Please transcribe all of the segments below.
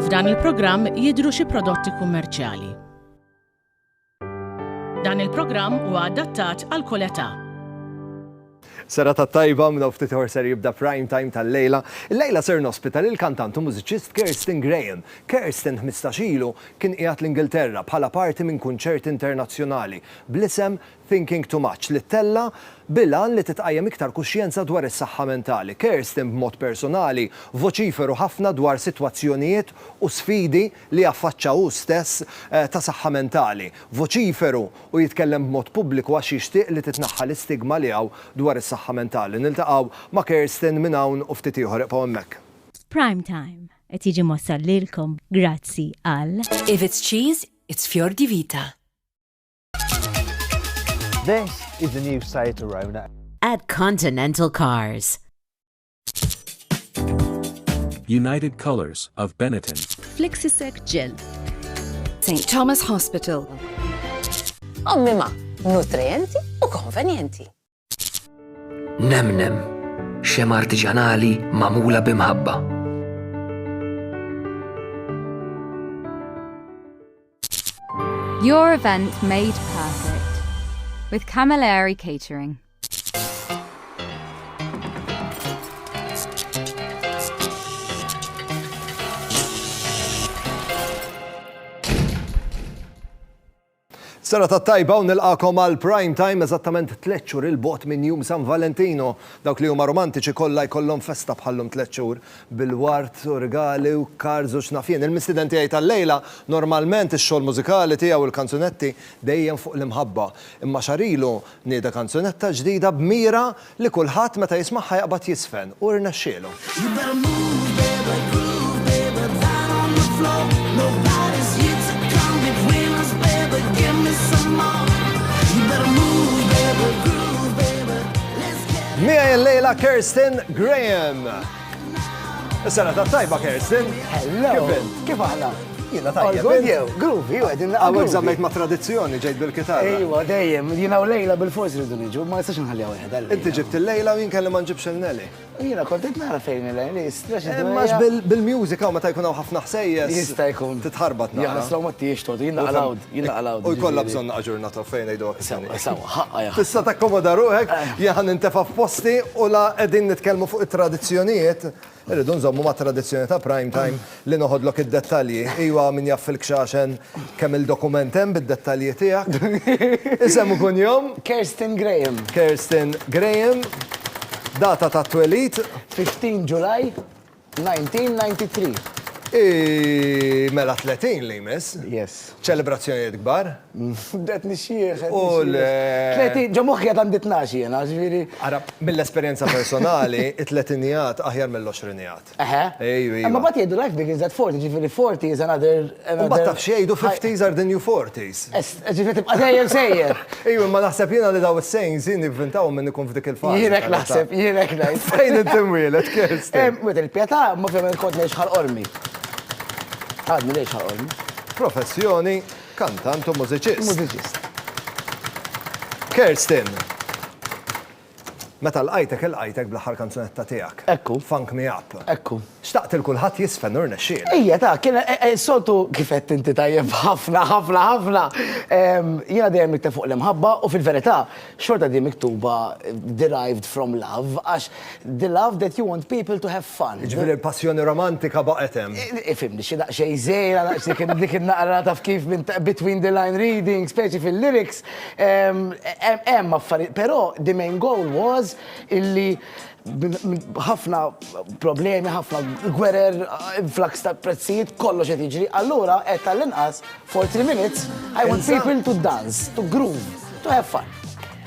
f'dan il-programm jidhru xi prodotti kummerċjali. Dan il-programm huwa adattat għal kull età. Sera tajba minn ftit ħor ser jibda prime time tal-lejla. Il-lejla ser nospita lill-kantant u mużiċist Kirsten Graham. Kirsten 15 ilu kien qiegħed l-Ingilterra bħala parti minn kunċert internazzjonali bl-isem Thinking Too Much li tella bilan li titqajjem iktar kuxjenza dwar is-saħħa mentali. Kirsten b'mod personali voċiferu ħafna dwar sitwazzjonijiet u sfidi li affaċċaw hu stess ta' saħħa mentali. Voċiferu u jitkellem b'mod pubbliku għax jixtieq li titnaħħa l-istigma li hawn dwar is-saħħa mentali. Niltaqgħu ma' Kirsten minn hawn u ftit ieħor iqgħu hemmhekk. Prime time qed jiġi mossal lilkom grazzi għal If it's cheese, it's Fior di Vita. This is the new Seat Arona. At Continental Cars. United Colors of Benetton. Flexisec Gel. St. Thomas Hospital. Ommima, nutrienti u konvenjenti. Nemnem, xem artiġanali mamula bimħabba. Your event made perfect with Camilleri Catering. Sera tajba u nilqakom għal prime time eżattament 3 xhur il-bot minn jum San Valentino. Dawk li huma romantiċi kollha jkollhom festa bħallhom 3 xhur bil-wart u regali u karż u x'nafien. Il-mistiden tiegħi tal-lejla normalment ix-xogħol mużikali tiegħu u l-kanzunetti dejjem fuq l-imħabba. Imma xarilu nieda kanzunetta ġdida b'mira li kulħadd meta jismagħha jaqbad jisfen u rnexxielu. Mija l-lejla Kirsten Graham. Sena tajba Kirsten. Hello. Kif aħna? Jina tajja. Groovy, għedin Għawek zammejt ma' tradizzjoni ġejt bil-kitarra. Ejwa, dejjem, jina u lejla bil-forsi rridu niġu, ma jistax nħallija wieħed. Inti ġibt il-lejla u jien kelli ma nġibx il-Nelly. Jina kontent nara fejn il-lejli, strax Max bil-mużika u meta jkun hawn ħafna ħsejjes. Jista' jkun. Titħarbat nara. Jaħsraw ma tiex tot, jina allowed. U jkollha bżonn aġurnata fejn ngħidu Sawa, ħaqqa jaħ. Tista' takkomoda ruħek, jaħan nintefa' f'posti u la qegħdin nitkellmu fuq it-tradizzjonijiet. Irridu nżommu ma' tradizzjoni ta' prime time li noħodlok id-dettalji. Iwa min jaff fil-kxaxen kemm il-dokument hemm bid-dettalji tiegħek. Isem ikun jom? Kirsten Graham. Kirsten Graham. Data ta' twelid? 15 July 1993. Mela 30 li jmiss. Yes. ċelebrazzjonijiet kbar? Det nixxieħ. U 30, ġomuħi għad għandi 12 jena, ġviri. Ara, mill-esperienza personali, it-30nijat aħjar mill-20nijat. Ma bat jgħidu life begins at 40, ġviri 40 is another... U bat taf xiejdu 50s are the new 40s. Ġviri tibqa sejjer sejjer. Ejju, ma naħseb jena li daw s-sejns jien nivvintaw minn ikun f'dik il-fasi. Jirek naħseb, jirek naħseb. Fejn intimwilet, Kirsten? Mwet il-pjata, ma fjament kont neħx ormi. Għadni neħx ormi. Professjoni, kantant u mużiċist. Mużiċist. Kirsten, meta l-qajtek bl-aħħar kanzunetta tiegħek. Ekku. Funk Me Up. Ekku. Xtaqt il-kulħadd jisfen u rnexxiel. Ejja ta' kien soltu kifet inti tajjeb ħafna. Jiena dejjem mikteb fuq l-imħabba u fil-verità xorta di miktuba derived from love għax the love that you want people to have fun. Ġifieri l-passjoni romantika baqgħet hemm. Ifimni xi daqsxejn żejra dik in-naqra taf kif between the line reading, speċi fil-lyrics. Hemm affarijiet, però the main goal was illi ħafna problemi, ħafna gwerer, influx ta' prezzijiet, kollox qed jiġri. Allura qed tal-inqas for 3 minutes I want people to dance, to groove, to have fun.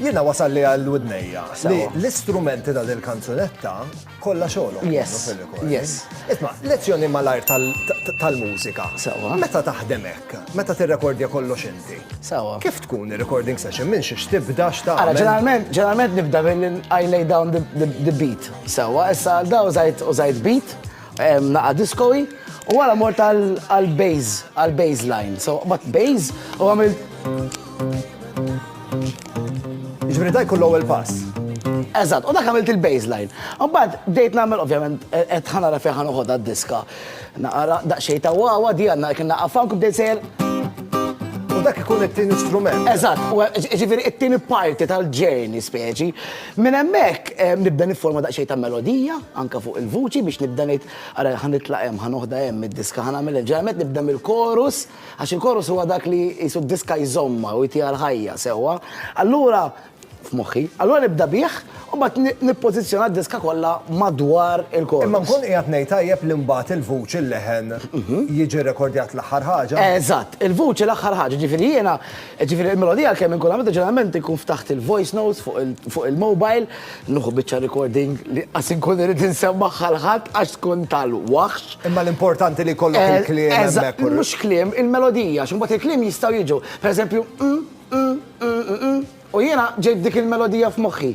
Jiena wasalli għall-widnejja li l-istrumenti ta' dil-kanzunetta kollha xogħolhom. Yes. Isma' lezzjoni malajr tal-mużika. Sewa. Meta taħdem hekk, meta tirrekordja kollox inti. Sewa. Kif tkun ir-recording session minn xiex tibda Ara, ġeneralment nibda I lay down the beat. Sewa, issa għal użajt beat, naqa diskowi, u għala mort għal-bass line. So, but bass, u għamil... Ġifieri dak kull ewwel pass. Eżatt, u dak għamilt il-baseline. Mbagħad bdejt nagħmel ovvjament qed ħanara fejn ħanoħodha d-diska. Naqra daqsxejn ta' wawa di għandna kien naqafan bdejt sejjer. U dak ikun it-tieni strument. Eżatt, ġifieri it-tieni parti tal-ġerni speċi. Minn hemmhekk nibda nifforma daqsxejn ta' melodija anke fuq il-vuċi biex nibda ngħid ara ħanitlaq hemm ħanoħda hemm id-diska ħanagħmel ġeneralment nibda mill-korus għax il-korus huwa dak li jisu d-diska jżomma u jtija l-ħajja sewwa. Allura f'moħħi, allura nibda bih u mbagħad nippożizzjona d-diska kollha madwar il-korus. Imma nkun qiegħed ngħid tajjeb li mbagħad il-vuċi l-leħen jiġi rekordjat l-aħħar ħaġa. Eżatt, il-vuċi l-aħħar ħaġa, ġifieri jiena il-melodija kemm inkun għamilta ġeneralment ikun ftaħt il-voice notes fuq il-mobile, nuħu biċċa recording li qas inkun irid insemmaħ ħadd għax tkun tal-waħx. Imma l-importanti li jkollok il-kliem hemmhekk. Mhux kliem, il-melodija, x'imbagħad il-kliem jistgħu jiġu. Pereżempju, u jiena ġejb dik il-melodija f'moħħi.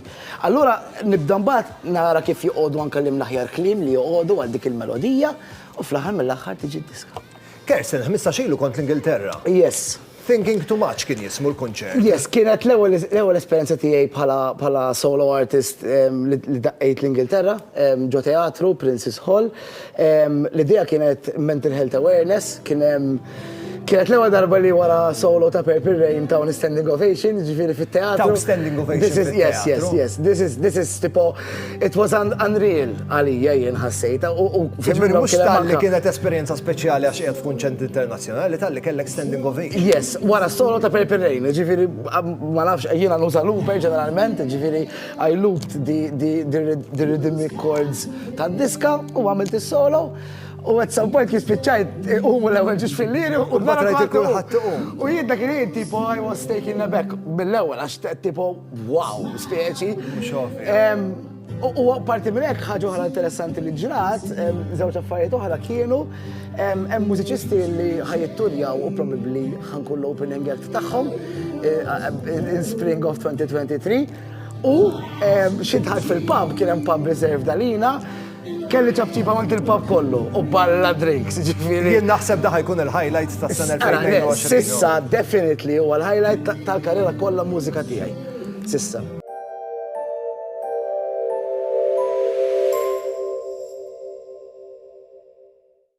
Allura nibda mbagħad nara kif joqogħdu anke l-imnaħjar kliem li joqogħdu għal dik il-melodija u fl-aħħar mill-aħħar tiġi d-diska. Kirsten, 15 ilu kont l-Ingilterra. Yes. Thinking Too Much kien jismu l-kunċert. Yes, kienet l-ewwel esperjenza tiegħi bħala solo artist li daqqejt l-Ingilterra, ġo teatru, Princess Hall. L-idea kienet mental health awareness, kienet l-ewwel darba li wara solo ta' Purple Rain ta' standing ovation, ġifieri fit-teatru. Ta' standing ovation fit-teatru. Yes. This is tipo, it was unreal għalija jien ħassejta. Ġifieri mhux tal-li kienet esperjenza speċjali għax qiegħed f'kunċert internazzjonali tal-li kellek standing ovation. Yes, wara solo ta' Purple Rain, ġifieri ma nafx jiena nuża looper ġeneralment, ġifieri I looped the rhythmic chords tad-diska u għamilt is-solo. U at some point kispiċċajt l-ewwel ġiex fil-liri u u jien dak il-jien tipo I was taken aback mill-ewwel għax tipo wow, speċi. U parti minn hekk ħaġa oħra interessanti li ġrat, żewġ affarijiet oħra kienu hemm mużiċisti li ħajjitturjaw u probabbli ħankun l-opening act tagħhom in spring of 2023 u xi dħalt fil-pub kien hemm pub reserve dalina. Kelli ċabċipa għant il-pub kollu u balla drinks, ġifiri. Jien naħseb daħ jkun il-highlight ta' s-sena 2020. Sissa, definitely, u għal-highlight tal-karriera kollha mużika tiegħi. Sissa.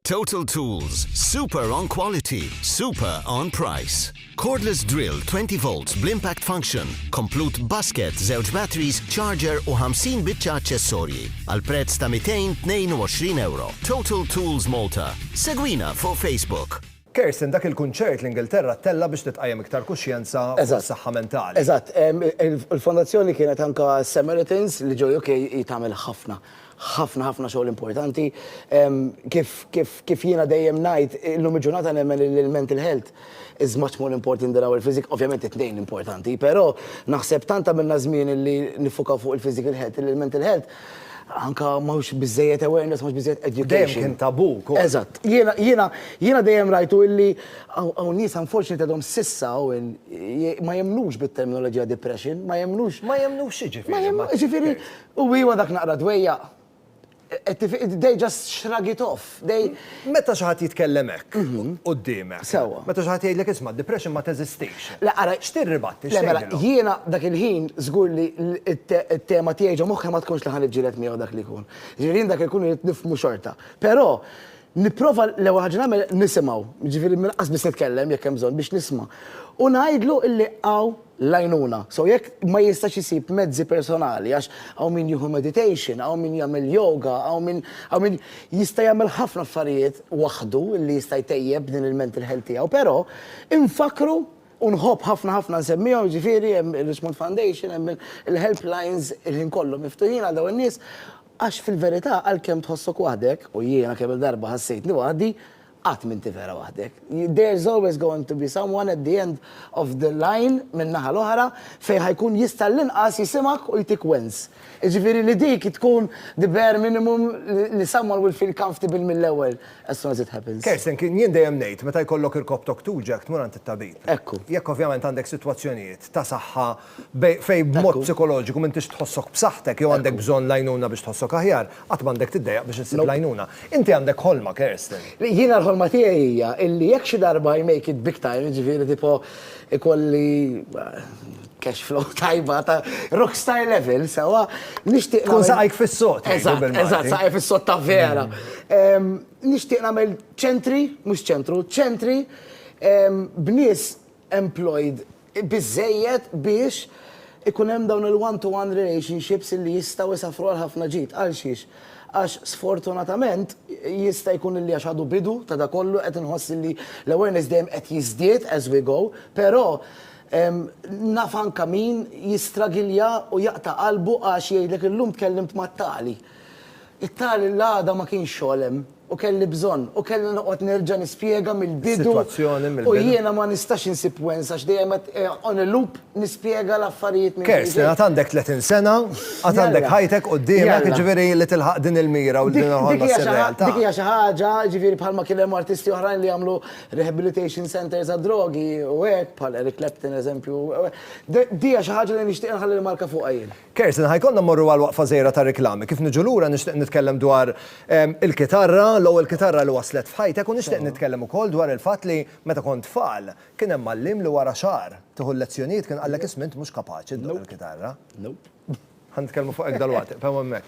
Total Tools. Super on quality, super on price. Cordless drill 20 volts bl-impact function, complete basket, żewġ batteries, charger u 50 biċċa aċċessorji. Għal prezz ta' 222 euro. Total Tools Malta. Segwina fuq Facebook. Kirsten, dak il-kunċert l-Ingilterra tella biex titqajjem iktar kuxjenza fuq is-saħħa mentali. Eżatt, il-fondazzjoni kienet anke Samaritans li ġew UK tagħmel ħafna xogħol importanti. Kif jiena dejjem ngħid illum il-ġurnata nemmen il-mental health is much more important than our physical. Ovvjament it-tnejn importanti, però naħseb tanta minna żmien li nifukaw fuq il-physical health, il-mental health anka mhux biżejjed awareness, mhux biżejjed education. Dejjem kien tabu. Eżatt. Jiena dejjem rajtu illi hawn nies unfortunately għadhom sissa ma jemnux bit-terminoloġija depression, ma jemnux ġifieri u huwa dak naqra dwejja. They just shrug it off. Meta xi ħadd jitkellem hekk quddiemek. Sewwa. Meta xi ħadd jgħidlek isma' depression ma teżistix. X'tirribatti? Jiena dak il-ħin żgur li t-tema tiegħi ġo moħħi ma tkunx li ħaniġġieled miegħu dak li jkun. Ġifieri dak ikun irid nifhmu xorta. Però nipprova l-ewwel ħaġa nagħmel nisimgħu. Ġifieri minqas biss nitkellem jekk hemm bżonn biex nisma'. U ngħidlu illi hawn lajnuna. So jekk ma jistax isib mezzi personali, għax hawn min jieħu meditation, hawn min jagħmel yoga, hawn min jista' jagħmel ħafna affarijiet waħdu li jista' jtejjeb din il-mental health tiegħu, però infakru u nħobb ħafna nsemmihom ġifieri hemm il-Richmond Foundation, hemm il-helplines il-ħin kollu miftuħin għal dawn in-nies għax fil-verità għalkemm tħossok waħdek u jiena kemm il-darba ħassejtni waħdi qatt m'inti vera waħdek. There's always going to be someone at the end of the line minn naħa l-oħra fejn ħajkun jista' l-inqas jisimak u jtik wens. Ġifieri li dik tkun the bare minimum li someone will feel comfortable mill-ewwel as soon as it happens. Kirsten, kien jien dejjem ngħid meta jkollok il-koptok tuġek tmur għand it-tabib. Ekku. Jekk ovvjament għandek sitwazzjonijiet ta' saħħa fejn b'mod psikoloġiku m'intix tħossok b'saħħtek jew għandek bżonn lajnuna biex tħossok aħjar, qatt m'gandek tiddejjaq biex issib lajnuna. Inti għandek ħolma, Kirsten. Jiena l-ħolma tiegħi hija illi jekk xi darba I make it big time, ġifieri tipo ikolli cash flow tajba ta' rockstar level, sawa nixtieq Kun saqajk fis-sot. Eżatt, saqajk fis-sot ta' vera. Nixtieq nagħmel ċentri, mhux ċentru, ċentri b'nies employed biżejjed biex ikun hemm dawn il-one-to-one relationships li jistgħu isafru għal ħafna ġid. Għal xiex? Għax sfortunatament jista' jkun li għax għadu bidu ta' da kollu qed inħoss li l-awareness dejjem qed jiżdied as we go, però naf anke min jistragilja u jaqta' qalbu għax jgħidlek illum tkellimt mat-tali. It-tali l-għada ma kienx xogħol u kelli bżonn u kelli noqgħod nerġa' nispjega mill-bidu. U jiena ma nistax insib wens għax dejjem on a loop nispjega l-affarijiet. Kerstin, għad għandek 30 sena, għad għandek ħajtek quddiemek, ġifieri li tilħaq din il-mira u din il-ħolma s-realtà. Dik hija xi ħaġa, ġifieri bħalma kien hemm artisti oħrajn li jagħmlu rehabilitation centers għad-drogi u hekk bħal Eric Clapton eżempju. Di hija xi ħaġa li nixtieq nħalli l-marka fuq jien. Kerstin, ħajkonna morru għal waqfa żejra ta' riklami. Kif niġu lura nixtieq nitkellem dwar il-kitarra, l-ewwel kitarra li waslet f'ħajtek u nixtieq nitkellem ukoll dwar il-fatt li meta kont tfal kien hemm mallim li wara xahar tieħu l-lezzjonijiet kien qallek isma' int mhux kapaċi tduq il-kitarra. Ħan nitkellmu fuq hekk dalwaqt, fehmu hemmhekk.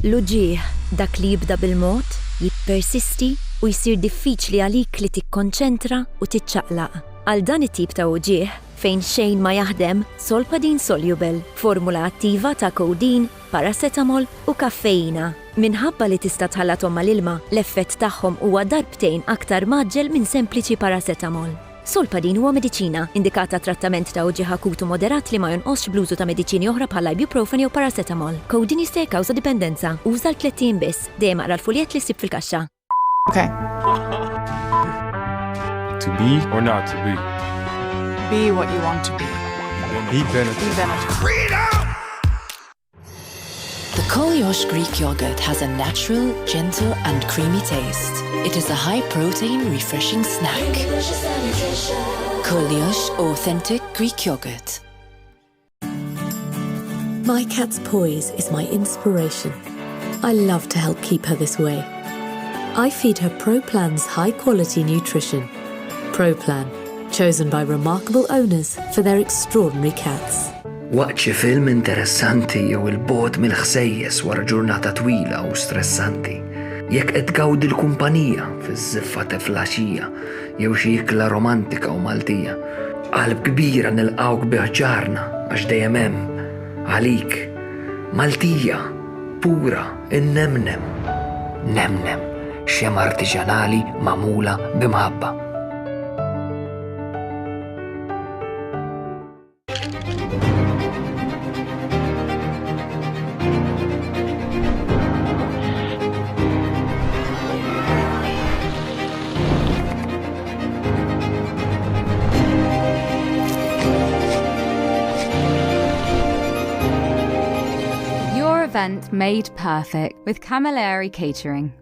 L-uġieħ dak li jibda bil-mod, jippersisti u jsir diffiċli għalik li tikkonċentra u tiċċaqlaq. Għal dan it-tip ta' uġieħ fejn xejn ma jaħdem, Solpadeine Soluble, formula attiva ta' codeine, paracetamol u kaffeina. Minħabba li tista' tħallathom mal-ilma, l-effett tagħhom huwa darbtejn aktar maġġel minn sempliċi paracetamol. Solpadeine huwa mediċina indikata trattament ta' uġieħ akutu moderat li ma jonqosx blużu ta' mediċini oħra bħal ibuprofen jew paracetamol. Codeine jista' jikkawża dipendenza. Uża l-30 biss, dejjem aqra l-fuljet li ssib fil-kaxxa. Okay. To be or not to be? Be what you want to be. Be Benetton. Be Benetton. The Koliosh Greek yogurt has a natural, gentle and creamy taste. It is a high-protein, refreshing snack. Koliosh Authentic Greek Yogurt. My cat's poise is my inspiration. I love to help keep her this way. I feed her ProPlan's high-quality nutrition. ProPlan, chosen by remarkable owners for their extraordinary cats. Waqt xi film interessanti jew il-bogħod mill-ħsejjes wara ġurnata twila u stressanti. Jekk qed tgawdi l-kumpanija fiż-żiffa ta' flaxija jew xi ikla romantika u Maltija. Qalb kbira nilqgħuk biħ-ġarna għax dejjem hemm għalik Maltija pura innemnem. Nemnem xema artiġanali magħmula bimħabba. Event made perfect with Camilleri Catering.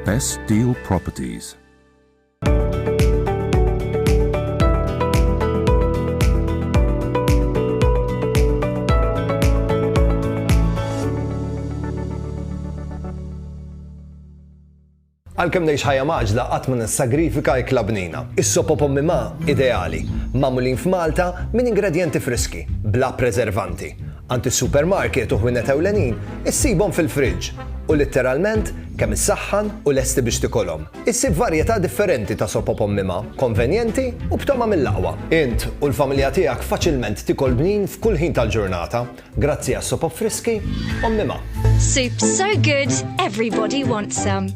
Best Deal Properties. Għalkemm ngħix ħajja maġla qatt ma nissagrifika l-klabnina. Is-sopop mimma ideali, magħmulin f'Malta minn ingredjenti friski, bla preservanti. Għand is-supermarket u ħwienet ewlenin issibhom fil-friġġ u litteralment kemm issaħħan u lesti biex tikolhom. Issib varjetà differenti ta' sopop mimma, konvenjenti u b'toma mill-aqwa. Int u l-familja tiegħek faċilment tikol bnin f'kull ħin tal-ġurnata grazzi għas-sopop friski mimma. Soup so good, everybody wants some.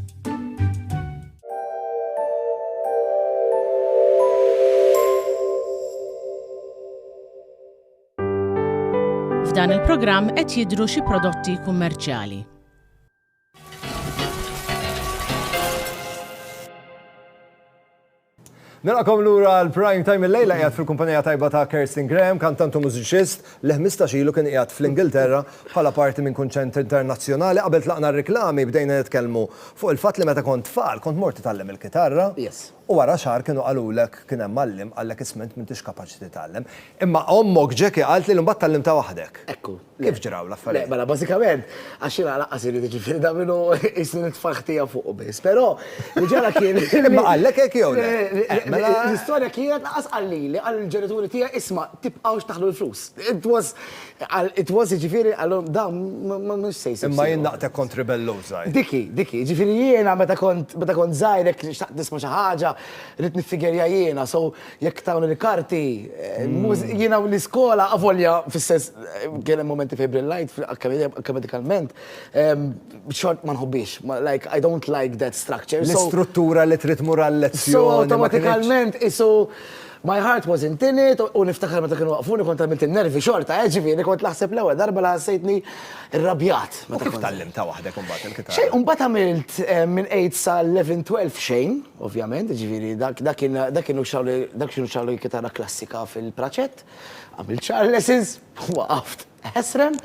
F'dan il-programm qed jidhru xi prodotti kummerċjali. Nilqakom lura l-Prime Time il-lejla qiegħed fil-kumpanija tajba ta' Kirsten Graham, kantant u mużiċist li 15 ilu kien qiegħed fl-Ingilterra bħala parti minn kunċent internazzjonali. Qabel tlaqna r-riklami bdejna nitkellmu fuq il-fatt li meta kont tfal kont mort titgħallem il-kitarra. U wara xahar kienu qalulek kien hemm mallim għallek isment m'intix kapaċi titgħallem. Imma ommok Ġeki qalt li mbagħad tallimta waħdek. Ekku. Kif ġraw l-affarijiet? Mela bażikament għax jiena laqqas irid ġifieri da minnu isni nitfaħtija fuq biss. Però li ġara kien. Imma qallek hekk jew le? L-istorja kienet laqas qallili għall-ġenituri tiegħi isma' tibqgħux taħlu l-flus. It was ġifieri għallhom da mhux se jsir. Imma jien naqtek kont ribellu żgħir. Diki, ġifieri jiena meta kont żgħir hekk xtaqt nisma' xi ħaġa, rid niffigerja jiena, so jekk tawni l-karti, jiena l-iskola avolja fis-sens kien hemm momenti fej brillight akademikalment, xort ma nħobbix, like I don't like that structure. L-istruttura li trid tmur għall-lezzjoni. So automaticalment isu my heart wasn't in it, u niftakar meta kienu waqfuni kont għamilt in-nervi xorta, ġifieri kont laħseb l-ewwel darba la ħassejtni rrabjat. U kif tallimta waħdek imbagħad il-kitarra? Xejn, imbagħad għamilt minn 8 sa 11-12 xejn, ovvjament, ġifieri dak kienu xawli kitarra klassika fil-praċett, għamilt xar lessons, waqaft ħesrem.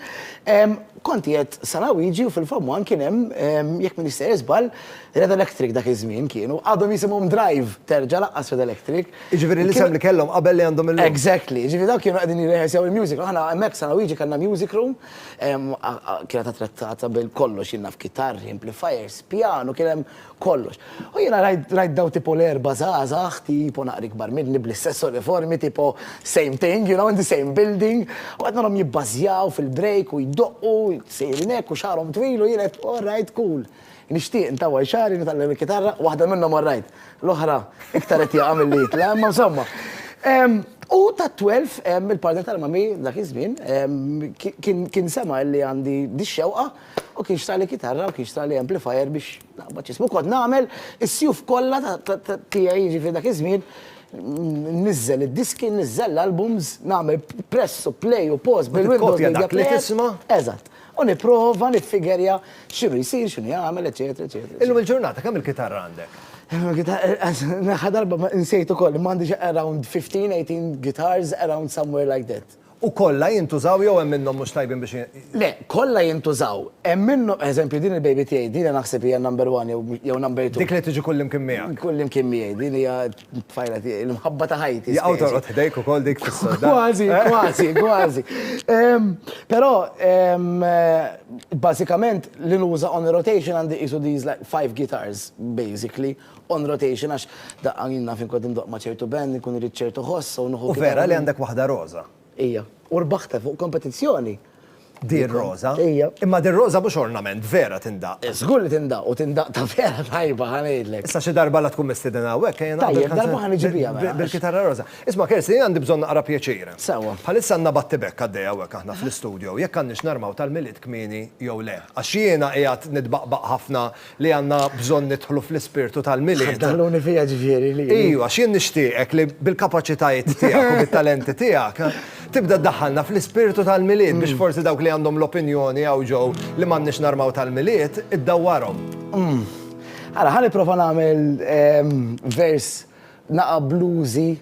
Konti qed Sanawiġi u fil-famm kien hemm jekk min jista' żball Red Electric dak iż-żmien kienu għadhom jisimhom Drive terġa' laqqas Red Electric. Jiġifieri l-isem li kellhom qabel li għandhom il-lum. Exactly, ġifieri dawk kienu qegħdin jirreħesjaw il-music. Aħna hemmhekk Sanawiġi kellna music room, kienet attrezzata bil-kollox jiena f'kitarri, amplifiers, piano, kien hemm kollox. U jiena rajt daw tipo l-erba' żgħażagħ tipo naqri kbar minni bl-istess uniformi tipo same thing, you know, in the same building. U qed nagħhom jibbażjaw fil-break u jdoqqu, sejrin hekk u xarhom twilu jiena all right, cool. Nixtieq intawa xari nitgħallem il-kitarra, waħda minnhom orrajt. L-oħra iktar qed jaqam il-lit, la imma insomma. U ta' 12 il-partner tal-mami dak iż-żmien kien sema li għandi dix-xewqa u kien xtali kitarra u kien xtali amplifier biex naqbad ġismu kont nagħmel is-sjuf kollha tiegħi jiġifieri dak iż-żmien nizzel id-diski, nizzel l-albums, nagħmel press u play u pause bil-Windows Media Player. Eżatt. U nipprova niffigerja x'inhu jsir, x'inhu jagħmel, eċetera, eċetera. Illum il-ġurnata kemm il-kitarra għandek? Naħa darba nsejt ukoll m'għandix around 15-18 guitars around somewhere like that. U kollha jintużaw jew hemm minnhom mhux tajbin biex Le, kollha jintużaw. Hemm minnhom, eżempju, din il-baby tiegħi, din naħseb hija number 1 jew number 2. Dik li tiġi kull imkien miegħek. Kull imkien miegħi, din hija tfajla tiegħi, il-mħabba ta' ħajti. Jaqgħu torqod ħdejk ukoll dik fis-soda. Kważi. Però bażikament li nuża on rotation għandi qisu these like 5 guitars basically on rotation għax daqqanina fin kont imdoq ma' ċertu band, nkun irid ċertu ħoss u U vera li għandek waħda roża. Ija, u rbaħta fuq kompetizzjoni. Dir roża? Ija. Imma dir roża mhux ornament, vera tindaq. Żgur li tindaq u tindaq ta' vera tajba ħanejdlek. Issa xi darba la tkun mistiden hawnhekk Tajjeb, darba ħaniġibija bil-kitarra roża. Isma' Kirsten, jien għandi bżonn naqra pjaċira. Sewwa. Bħalissa għandna battibek għaddej hawnhekk aħna fl-istudju, jekk għandniex narmaw tal-miliet kmieni jew le. Għax jiena qiegħed nitbaqbaq ħafna li għandna bżonn nidħlu fl-ispirtu tal-miliet. Daħluni fija ġifieri li. Ejwa, x'jien nixtieqek li bil-kapaċitajiet tiegħek u bit-talenti tiegħek tibda ddaħħalna fl-ispirtu tal-miliet biex forsi dawk li għandhom l-opinjoni għaw ġew li m'għandniex narmaw tal-miliet iddawwarhom. Ara ħa nipprova nagħmel vers naqa' bluesy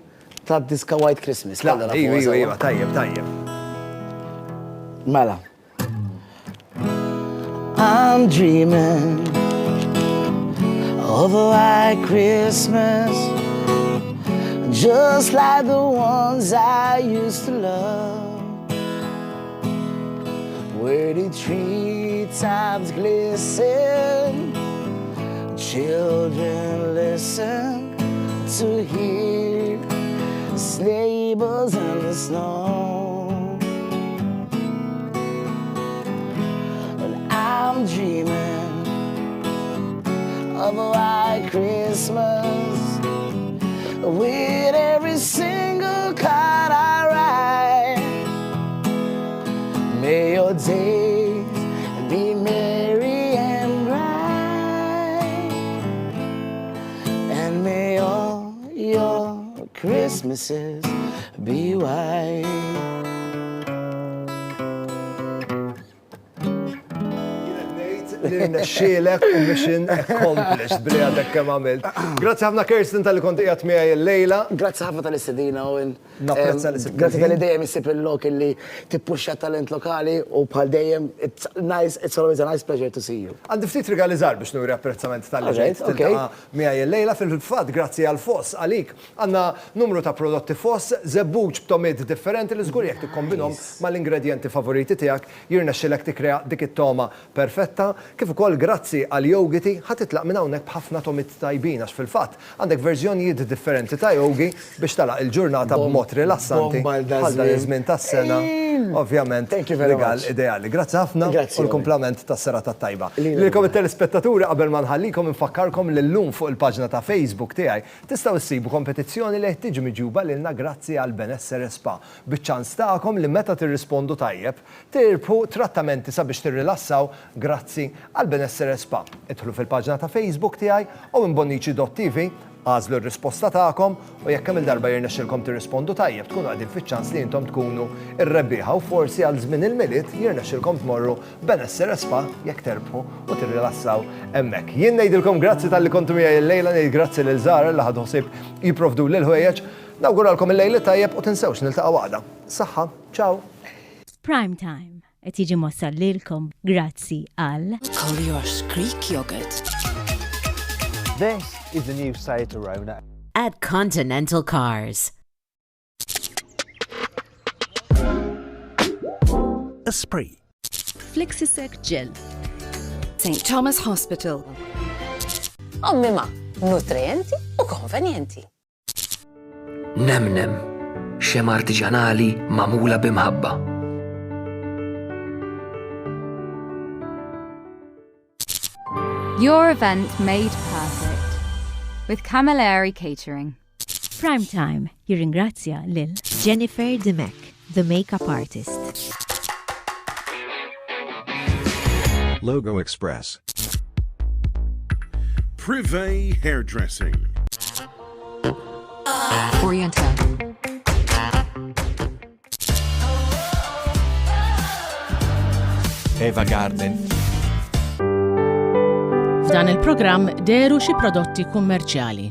tad-diska White Christmas. Iva, tajjeb. Mela. I'm dreaming of a white Christmas, just like the ones I used to love, where the treetops glisten, children listen to hear sleigh bells in the snow. But I'm dreaming of a white Christmas, with every single card I write. May your days be merry and bright, and may all your Christmases be white. Nirnexxielek u mission accomplished billi għadek kemm għamilt. Grazzi ħafna Kirsten tal-li kont qiegħed miegħi l-lejla. Grazzi ħafna tal-istedina Owen. Napprezza l-istedina. Grazzi tal-li dejjem issib il-lok illi tippuxxa talent lokali u bħal dejjem it's always a nice pleasure to see you. Għandi ftit rigali żgħar biex nuri apprezzament tal-li ġejt tiltaqa' miegħi l-lejla fil-fatt grazzi għal Foss għalik għandna numru ta' prodotti Foss żebbuġ b'tomid differenti li żgur jekk tikkombinhom mal-ingredjenti favoriti tiegħek jirnexxilek tikkrea dik it-toma perfetta, kif ukoll grazzi għal yogiti ħatitlaq minn hawnhekk b'ħafna tomit tajbin għax fil-fatt għandek verżjonijiet differenti ta' yogi biex talaq il-ġurnata b'mod rilassanti bħal dan iż-żmien tas-sena. Ovvjament, rigal ideali. Grazzi ħafna u l-komplament tas-sera tat-tajba. Lilkom it-telespettaturi qabel ma nħallikom infakkarkom li llum fuq il-paġna ta' Facebook tiegħi tistgħu issibu kompetizzjoni li tiġi miġuba lilna grazzi għal Benessere Spa. Biċ-ċans tagħkom li meta tirrispondu tajjeb tirbħu trattamenti sabiex tirrilassaw grazzi għal Benessere Spa. Idħlu fil-paġna ta' Facebook tiegħi u imbonnici.tv għażlu r-risposta tagħkom u jekk kemm il-darba jirnexxilkom tirrispondu tajjeb tkunu qegħdin fiċ-ċans li intom tkunu ir-rebbieħa u forsi għal żmien il-milied jirnexxilkom tmorru Benessere Spa jekk terbħu u tirrilassaw hemmhekk. Jien ngħidilkom grazzi tal-li kontu miegħi l-lejla, ngħid grazzi lil Żara li ħadu ħsieb jipprovdu lil ħwejjeġ. Nawguralkom il-lejli tajjeb u tinsewx niltaqgħu għada. Saħħa, ciao. Prime Time qed jiġi mossal lilkom grazzi għal Colliers Greek yogurt. This is the new Seat Arona at Continental Cars. Esprit. Flexisec Gel. St. Thomas Hospital. Mima, nutrienti u konvenjenti. Nemnem, xem artiġanali mamula bimħabba. Your event made perfect with Camilleri Catering. Prime Time jirringrazzja lil Jennifer Demek, the makeup artist. Logo Express. Privé Hairdressing. Oriental. Eva Garden. F'dan il-programm deru xi prodotti kummerċjali.